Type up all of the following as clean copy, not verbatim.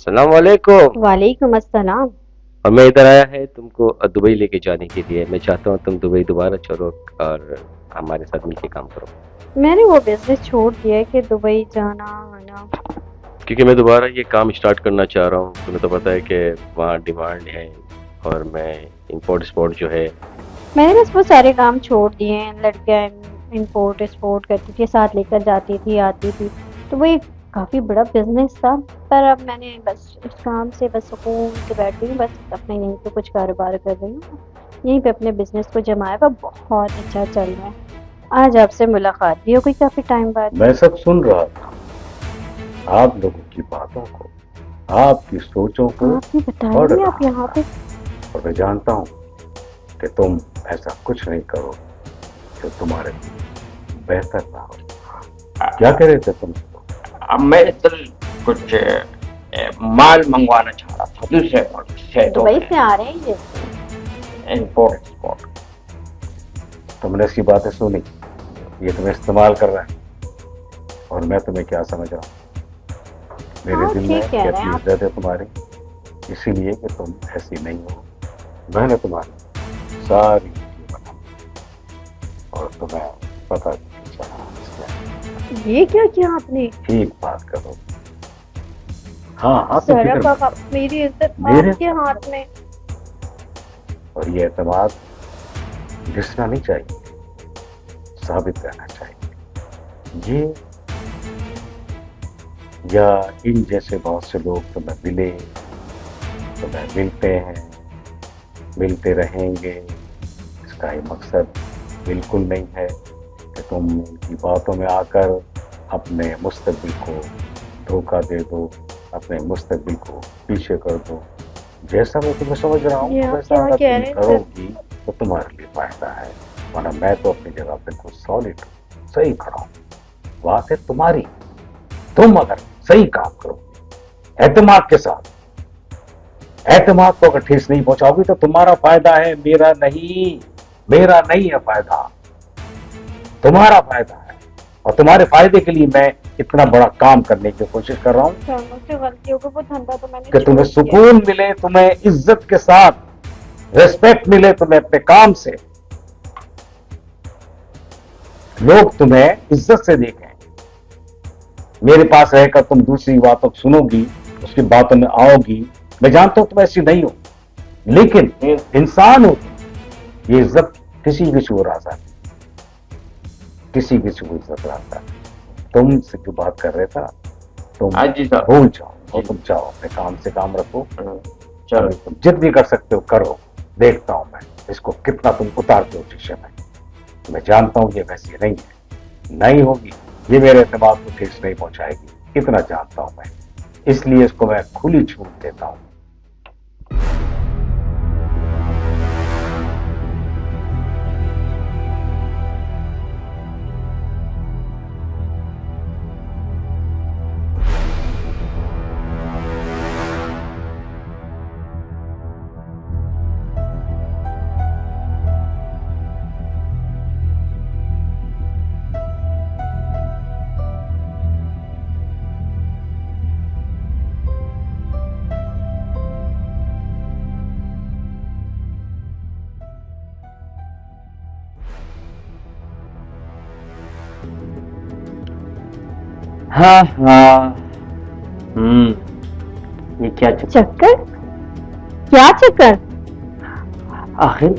अस्सलाम वालेकुम। वालेकुम अस्सलाम। और मैं इधर आया है तुमको दुबई लेके जाने के लिए। मैं चाहता हूँ तुम दुबई दोबारा चलो और हमारे साथ मिलके काम करो। मैंने वो बिजनेस छोड़ दिया है कि दुबई जाना आना। क्योंकि मैं दोबारा ये काम स्टार्ट करना चाह रहा हूँ। तुम्हें तो पता है कि वहाँ डिमांड है और मैं इंपोर्ट एक्सपोर्ट जो है। मैंने बस वो सारे काम छोड़ दिए हैं। लड़कियां इंपोर्ट एक्सपोर्ट करती थी, साथ लेकर जाती थी, आती थी, तो वो एक काफ़ी बड़ा बिजनेस था। पर अब मैंने बस उस काम से बस सुकून से बैठ गई हूँ। बस अपने यहीं पे कुछ कारोबार कर रही हूँ, यहीं पे अपने बिजनेस को जमाया हुआ, बहुत अच्छा चल रहा है। आज आपसे मुलाकात भी हो गई काफ़ी टाइम बाद। मैं सब सुन रहा था, आप लोगों की बातों को, आपकी सोचों को आपने बताया पढ़ नहीं रहा आप यहाँ था। पे। और मैं जानता हूँ कि तुम ऐसा कुछ नहीं करो जो तुम्हारे लिए बेहतर ना हो। क्या कह रहे थे तुम? अब मैं सर कुछ माल मंगवाना चाह रहा था दूसरे मुल्क से। दुबई से आ रहे हैं ये। Import export. तुमने इसकी बातें सुनी, ये तुम्हें इस्तेमाल कर रहा है। और मैं तुम्हें क्या समझ रहा हूँ, मेरे हाँ, दिल में ठीक कह रहे कैसी हैं आप। इज्जत है तुम्हारी, इसीलिए कि तुम ऐसी नहीं हो। मैंने तुम्हारी सारी वीडियो बना और तुम्हें पता नहीं चला इसलिए। ये क्या किया आपने? एक बात करो, हाँ हाँ, तो सर फिक्र अब मत मेरी इज्जत मेरे आपके हाथ में। करो। और ये एतमाद घिसना नहीं चाहिए, साबित रहना चाहिए। ये या इन जैसे बहुत से लोग तुम्हें मिले, तुम्हें मिलते हैं, मिलते रहेंगे, इसका ये मकसद बिल्कुल नहीं है कि तुम इनकी बातों में आकर अपने मुस्तकबिल को धोखा दे दो, अपने मुस्तकबिल को पीछे कर दो। जैसा मैं तुम्हें समझ रहा हूँ, ये आप वैसा क्या अगर कह तुम रहे हैं सर? करोगी तो तुम्हारे लिए फायदा है, वरना मैं तो अपनी जगह बिल्कुल सॉलिड हूँ, सही खड़ा हूँ। बात है तुम्हारी, तुम अगर सही काम करोगे एतमाद के साथ, एतमाद को अगर ठेस नहीं पहुंचाओगी तो तुम्हारा फायदा है, मेरा नहीं। मेरा नहीं है फायदा, तुम्हारा फायदा है। और तुम्हारे फायदे के लिए मैं इतना बड़ा काम करने की कोशिश कर रहा हूँ सर मुझसे गलती हो गई, वो धंधा तो मैंने कि तुम्हें छोड़ दिया। सुकून मिले, तुम्हें इज्जत के साथ रिस्पेक्ट मिले, तुम्हें अपने काम से लोग तुम्हें इज्जत से देखें। मेरे पास रहकर तुम दूसरी बातों को सुनोगी, उसकी बातों में आओगी। मैं जानता हूं तुम ऐसी नहीं हो, लेकिन इंसान हो तुम। ये इज्जत किसी को राजा है, किसी को इज्जत राजा है। तुमसे जो बात कर रहे था तुम हाँ जी साहब। भूल जाओ और तुम चाहो अपने काम से काम रखो। चलो तुम जितनी कर सकते हो करो, देखता हूं मैं इसको कितना तुम उतारते हो शीशे में। मैं जानता हूं ये वैसी नहीं है, नहीं होगी, ये मेरे एतमाद को ठेस नहीं पहुंचाएगी, इतना जानता हूं मैं। इसलिए इसको मैं खुली छूट देता हूं। हाँ हाँ। ये क्या चक्कर? क्या चक्कर? आखिर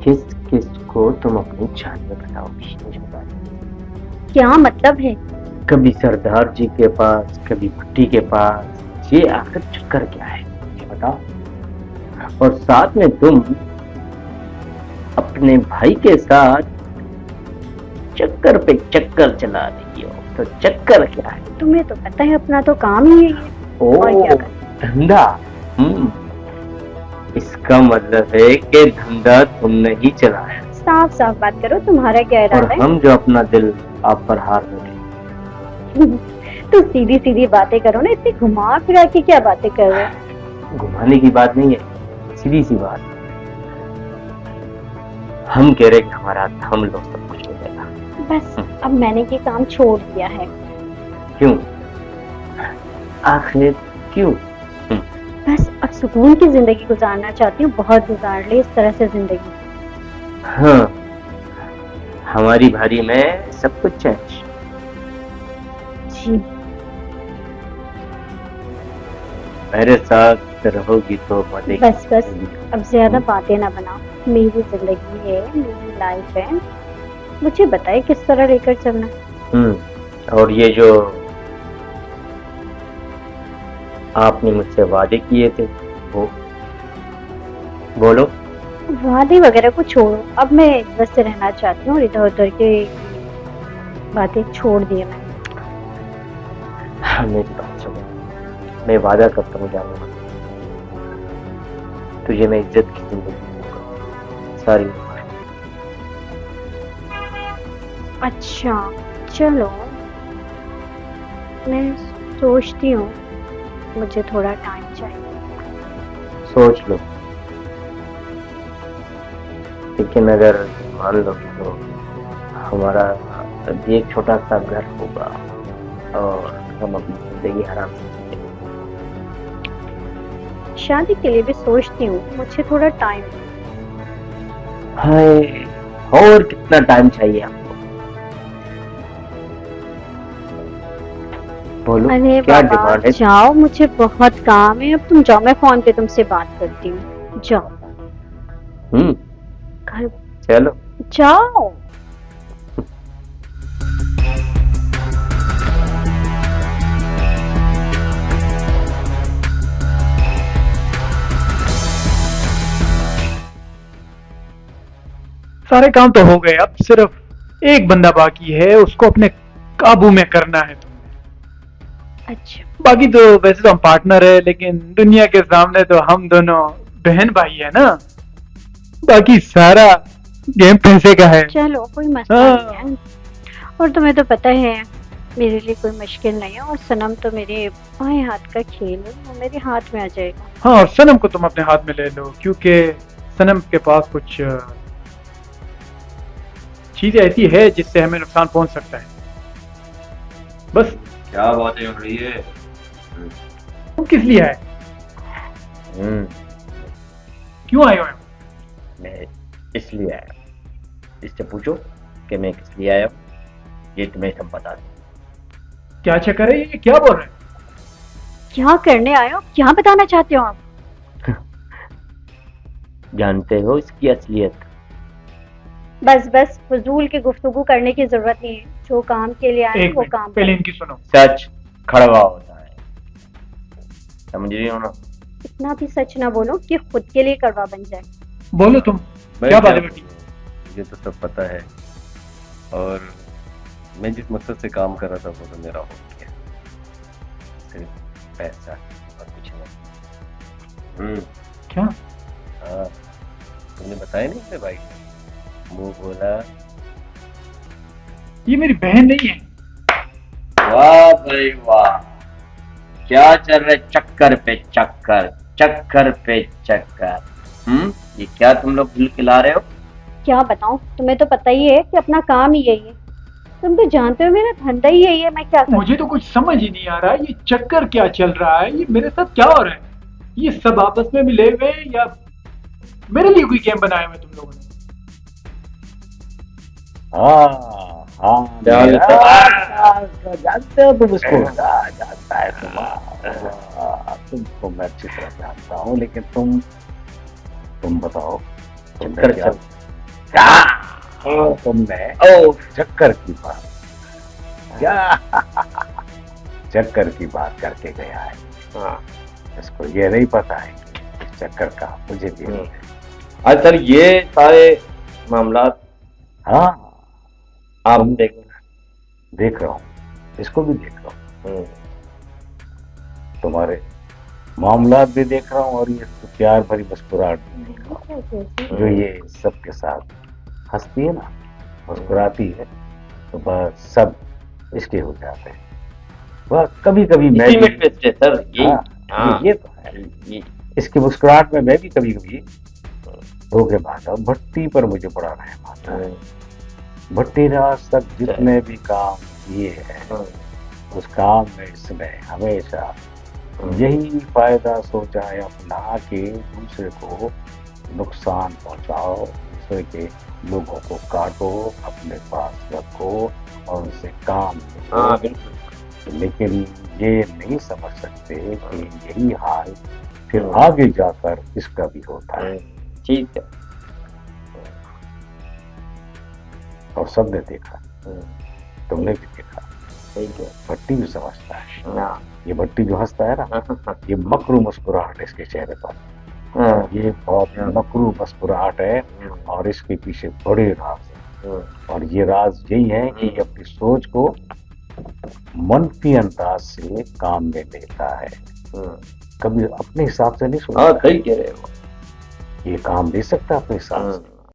किस किस को तुम अपनी जान में बताओगी मुझे बता दो। क्या मतलब है? कभी सरदार जी के पास, कभी भट्टी के पास, ये आखिर चक्कर क्या है मुझे बताओ। और साथ में तुम अपने भाई के साथ चक्कर पे चक्कर चला रही हो, तो चक्कर क्या है? तुम्हें तो पता है अपना तो काम ही है ये। और क्या ओ करें? धंधा। इसका मतलब है कि धंधा तुमने ही चलाया साफ साफ बात करो, तुम्हारा क्या और इरादा है? हम जो अपना दिल आप पर हार बैठे। तो सीधी सीधी बातें करो ना, इतनी घुमा फिरा के क्या बातें कर रहे हो? घुमाने की बात नहीं है, सीधी सी बात। हम कह रहे कि हमारा हम लोग सब कुछ मिलेगा। बस अब मैंने ये काम छोड़ दिया है। क्यों? आखिर क्यों? बस अब सुकून की जिंदगी गुजारना चाहती हूँ, बहुत गुजार ली इस तरह से जिंदगी। हाँ, हमारी भारी में सब कुछ है। जी मेरे साथ रहोगी तो मजे बस बस अब ज्यादा बातें ना बनाओ, मेरी जिंदगी है, मेरी लाइफ है, मुझे बताइए किस तरह लेकर चलना। और ये जो आपने मुझसे वादे किए थे वो बोलो। वादे वगैरह को छोड़ो, अब मैं बस रहना चाहती हूँ और इधर उधर के बातें छोड़ दी मैंने। मेरी बात सुनो, मैं वादा करता हूँ जाने वाला, तुझे मैं इज्जत की जिंदगी दूंगा सारी उम्र। अच्छा चलो, मैं सोचती हूँ, मुझे थोड़ा टाइम चाहिए। सोच लो, लेकिन अगर मान लो तो हमारा भी एक छोटा सा घर होगा और हम अपनी जिंदगी आराम से जिएंगे। शादी के लिए भी सोचती हूँ, मुझे थोड़ा टाइम। हाय, और कितना टाइम चाहिए आपको? बोलो, अरे क्या बाबा डिमांड है? जाओ, मुझे बहुत काम है, अब तुम जाओ, मैं फोन पे तुमसे बात करती हूँ। जाओ घर चलो। जाओ। सारे काम तो हो गए, अब सिर्फ एक बंदा बाकी है, उसको अपने काबू में करना है तुम्हें। अच्छा बाकी तो वैसे तो हम पार्टनर है, लेकिन दुनिया के सामने तो हम दोनों बहन भाई है ना। बाकी सारा गेम पैसे का है। चलो कोई मसला नहीं है, और तुम्हें तो पता है मेरे लिए कोई मुश्किल नहीं है, और सनम तो मेरे बाएं हाथ का खेल है, वो मेरे हाथ में आ जाएगा। हाँ, और सनम को तुम अपने हाथ में ले लो, क्योंकि सनम के पास कुछ चीजें ऐसी है जिससे हमें नुकसान पहुंच सकता है। बस क्या बातें हो रही है? तुम किस लिए आए, क्यों आए हो? मैं इसलिए आया, इससे पूछो कि मैं किस लिए आया हूँ, ये तुम्हें सब बता दूं। क्या चक्कर है, ये क्या बोल रहे हैं? क्या करने आए हो, क्या बताना चाहते हो आप? जानते हो इसकी असलियत? बस बस फजूल की गुफ्तगू करने की जरूरत नहीं है, जो काम के लिए आए एक वो मिनट, काम पहले करो। इनकी सुनो। सच कड़वा होता है, समझ रही हो ना? इतना भी सच ना बोलो कि खुद के लिए कड़वा बन जाए। बोलो तुम, क्या बात है बेटी? मुझे तो सब पता है, और मैं जिस मकसद से काम कर रहा था वो तो मेरा हो गया, सिर्फ पैसा और कुछ नहीं। क्या? हाँ, तुमने बताया नहीं अपने भाई, मुंह बोला। ये मेरी बहन नहीं है। वाह भाई वाह, क्या चल रहा है? चक्कर पे चक्कर, चक्कर पे चक्कर। ये क्या तुम लोग भूल के ला रहे हो? क्या बताऊं, तुम्हें तो पता ही है कि अपना काम ही यही है, तुम तो जानते हो मेरा धंधा ही यही है, मैं क्या करूं? मुझे तो कुछ समझ ही नहीं आ रहा, ये चक्कर क्या चल रहा है, ये मेरे साथ क्या हो रहा है? ये सब आपस में मिले हुए हैं या मेरे लिए कोई गेम बनाया हुआ है तुम लोगों ने? हाँ हाँ जानते हो तुम इसको? जानता है तुमको मैं अच्छी तरह जानता हूँ, लेकिन तुम बताओ, तुमने चक्कर क्या तुमने चक्कर की बात क्या चक्कर की बात करके गया है? इसको ये नहीं पता है कि इस चक्कर का मुझे भी है। आज सर ये सारे मामला हाँ आप देखो। देख रहा हूँ, इसको भी देख रहा हूँ, तुम्हारे मामला भी देख रहा हूँ, और ये प्यार भरी मुस्कुराहट भी देख रहा हूँ जो ये सबके साथ हंसती है ना, मुस्कुराती है, तो बस सब इसके हो जाते हैं। वह कभी कभी मैं इसी भी, में ट्विस्ट है सर ये। हाँ, ये तो है, इसकी मुस्कुराहट में मैं भी कभी कभी धोखेबाज हूँ। भट्टी पर मुझे बड़ा रहम आता है। भट्टी ने आज तक जितने भी काम किए हैं, उस काम में इसने हमेशा यही फायदा सोचा है अपना कि दूसरे को नुकसान पहुंचाओ, दूसरे के लोगों को काटो, अपने पास रखो और उनसे काम लो। हाँ बिल्कुल। लेकिन ये नहीं समझ सकते कि यही हाल फिर आगे जाकर इसका भी होता है। ठीक है। और सबने देखा, तुमने भी देखा, ठीक है। भट्टी भी समझता है। हाँ ये भट्टी जो हंसता है ना, ये मकरू मुस्कुराहट है इसके चेहरे पर। हाँ ये बहुत मकरू मुस्कुराहट है और इसके पीछे बड़े राज हैं। और ये राज यही है कि ये अपनी सोच को मनफी अंदाज से काम में लेता है, कभी अपने हिसाब से नहीं हाँ सोचता। सही कह रहे हो। ये काम ले सकता है अपने हिसाब से,